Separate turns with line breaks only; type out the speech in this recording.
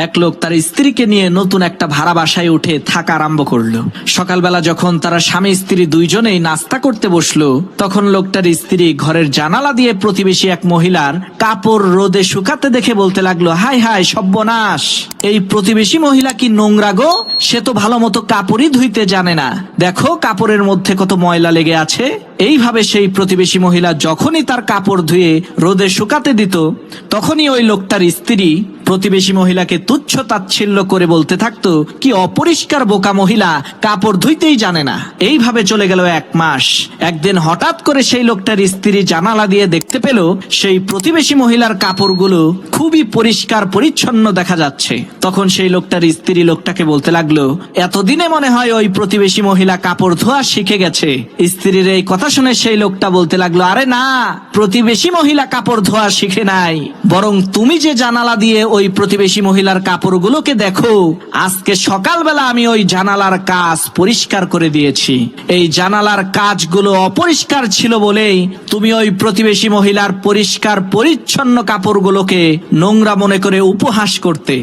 এক লোক তার স্ত্রীকে নিয়ে নতুন একটা ভাড়া বাসায় উঠে থাকা আরম্ভ করলো। সকালবেলা যখন তারা স্বামী স্ত্রী দুইজনেই নাস্তা করতে বসলো, তখন লোকটার স্ত্রী ঘরের জানালা দিয়ে প্রতিবেশী এক মহিলার কাপড় রোদে শুকাতে দেখে বলতে লাগলো, হাই হাই সর্বনাশ, এই প্রতিবেশী মহিলা কি নোংরা গো, সে তো ভালো মতো কাপড়ই ধুইতে জানে না, দেখো কাপড়ের মধ্যে কত ময়লা লেগে আছে। এইভাবে সেই প্রতিবেশী মহিলা যখনই তার কাপড় ধুয়ে রোদে শুকাতে দিত, তখনই ওই লোকটার স্ত্রী প্রতিবেশী মহিলাকে তুচ্ছ তাচ্ছিল্য করে বলতে থাকতো, কি অপরিষ্কার বোকা মহিলা, কাপড় ধুইতেই জানে না। এইভাবে চলে গেল 1 মাস। একদিন হঠাৎ করে সেই লোকটার স্ত্রী জানালা দিয়ে দেখতে পেল সেই প্রতিবেশী মহিলার কাপড়গুলো খুবই পরিষ্কার পরিচ্ছন্ন দেখা যাচ্ছে। তখন সেই লোকটার স্ত্রী লোকটাকে বলতে লাগলো, এতদিনে মনে হয় ওই প্রতিবেশী মহিলা কাপড় ধোয়া শিখে গেছে। স্ত্রীর এই কথা শুনে সেই লোকটা বলতে লাগলো, আরে না, প্রতিবেশী মহিলা কাপড় ধোয়া শিখে নাই, বরং তুমি যে জানালা দিয়ে ওই প্রতিবেশী মহিলার কাপড়গুলোকে দেখো, আজকে সকালবেলা আমি ওই জানালার কাজ পরিষ্কার করে দিয়েছি। এই জানালার কাজগুলো অপরিষ্কার ছিল বলেই তুমি ওই প্রতিবেশী মহিলার পরিষ্কার পরিচ্ছন্ন কাপড়গুলোকে নোংরা মনে করে উপহাস করতে।